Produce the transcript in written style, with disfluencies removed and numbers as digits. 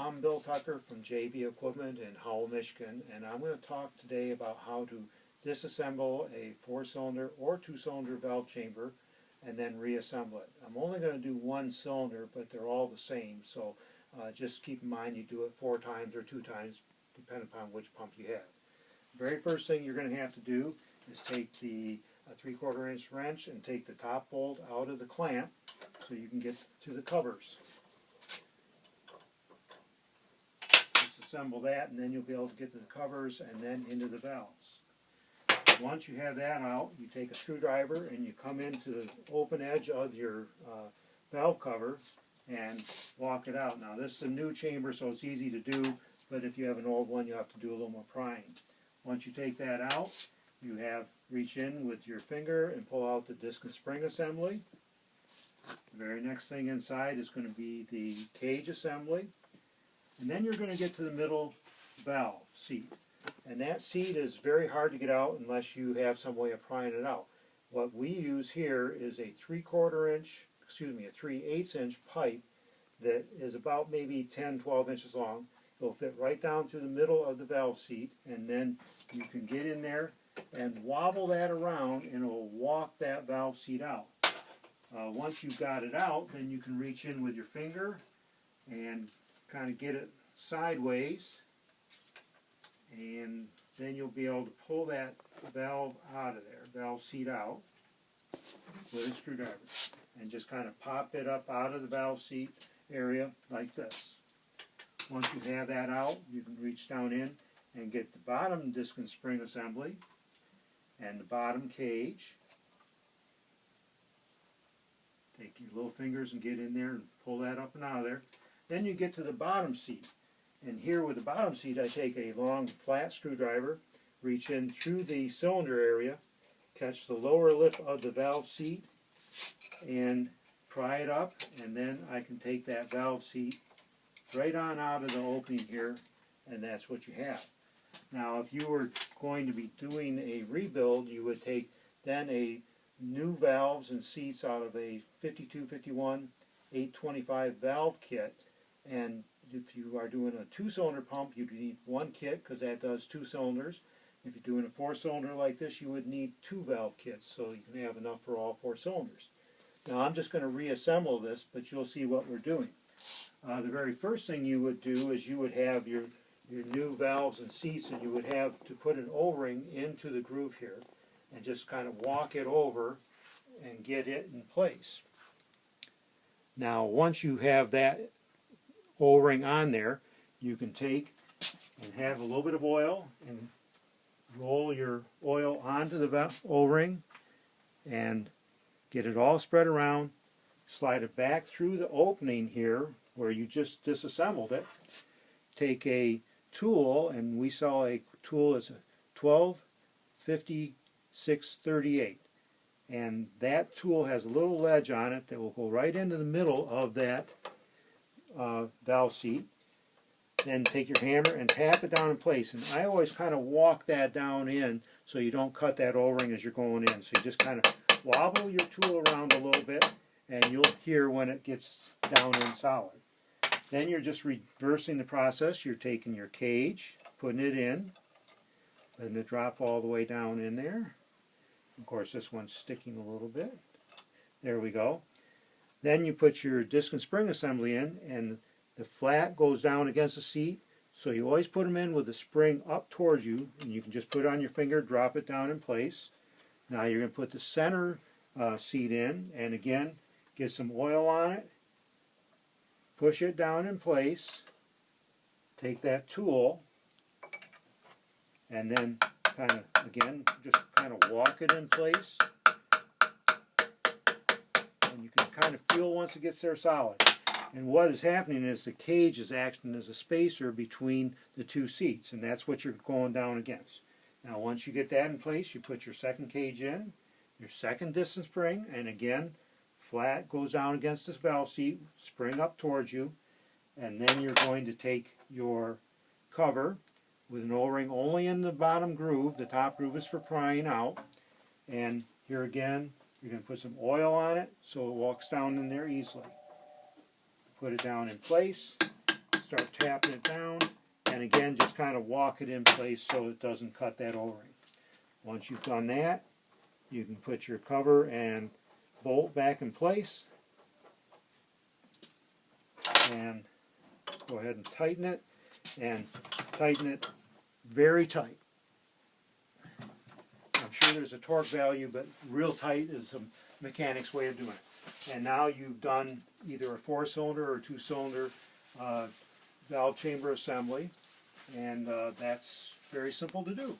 I'm Bill Tucker from JB Equipment in Howell, Michigan, and I'm going to talk today about how to disassemble a 4-cylinder or 2-cylinder valve chamber and then reassemble it. I'm only going to do one cylinder, but they're all the same, so just keep in mind you do it 4 times or 2 times, depending upon which pump you have. The very first thing you're going to have to do is take the 3/4 inch wrench and take the top bolt out of the clamp so you can get to the covers. Disassemble that, and then you'll be able to get to the covers and then into the valves. Once you have that out, you take a screwdriver and you come into the open edge of your valve cover and walk it out. Now this is a new chamber, so it's easy to do, but if you have an old one, you have to do a little more prying. Once you take that out, you reach in with your finger and pull out the disc and spring assembly. The very next thing inside is going to be the cage assembly. And then you're going to get to the middle valve seat. And that seat is very hard to get out unless you have some way of prying it out. What we use here is a 3/8 inch pipe that is about maybe 10-12 inches long. It'll fit right down through the middle of the valve seat, and then you can get in there and wobble that around and it will walk that valve seat out. Once you've got it out, then you can reach in with your finger and kind of get it sideways, and then you'll be able to pull that valve out of there, valve seat out, with a screwdriver, and just kind of pop it up out of the valve seat area like this. Once you have that out, you can reach down in and get the bottom disc and spring assembly and the bottom cage. Take your little fingers and get in there and pull that up and out of there. Then you get to the bottom seat. And here with the bottom seat, I take a long flat screwdriver, reach in through the cylinder area, catch the lower lip of the valve seat, and pry it up, and then I can take that valve seat right on out of the opening here, and that's what you have. Now if you were going to be doing a rebuild, you would take then a new valves and seats out of a 5251 825 valve kit, and if you are doing a 2-cylinder pump, you'd need 1 kit because that does 2 cylinders. If you're doing a 4-cylinder like this, you would need 2 valve kits so you can have enough for all 4 cylinders. Now I'm just going to reassemble this, but you'll see what we're doing. The very first thing you would do is you would have your new valves and seats, and you would have to put an O-ring into the groove here and just kind of walk it over and get it in place. Now once you have that O-ring on there, you can take and have a little bit of oil and roll your oil onto the O-ring and get it all spread around, slide it back through the opening here where you just disassembled it. Take a tool, and we saw a tool that's a 12-56-38, and that tool has a little ledge on it that will go right into the middle of that valve seat. Then take your hammer and tap it down in place, and I always kind of walk that down in so you don't cut that O-ring as you're going in. So you just kind of wobble your tool around a little bit, and you'll hear when it gets down in solid. Then you're just reversing the process. You're taking your cage, putting it in, letting it drop all the way down in there. Of course this one's sticking a little bit. There we go. Then you put your disc and spring assembly in, and the flat goes down against the seat, so you always put them in with the spring up towards you, and you can just put it on your finger, drop it down in place. Now you're going to put the center seat in, and again get some oil on it, push it down in place, take that tool, and then kind of again just kind of walk it in place, and you can kind of feel once it gets there solid. And what is happening is the cage is acting as a spacer between the 2 seats, and that's what you're going down against. Now once you get that in place, you put your second cage in, your second distance spring, and again flat goes down against this valve seat, spring up towards you, and then you're going to take your cover with an O-ring only in the bottom groove. The top groove is for prying out, and here again you're going to put some oil on it so it walks down in there easily. Put it down in place, start tapping it down, and again just kind of walk it in place so it doesn't cut that O-ring. Once you've done that, you can put your cover and bolt back in place, and go ahead and tighten it very tight. I'm sure there's a torque value, but real tight is a mechanic's way of doing it. And now you've done either a 4-cylinder or 2-cylinder valve chamber assembly, and that's very simple to do.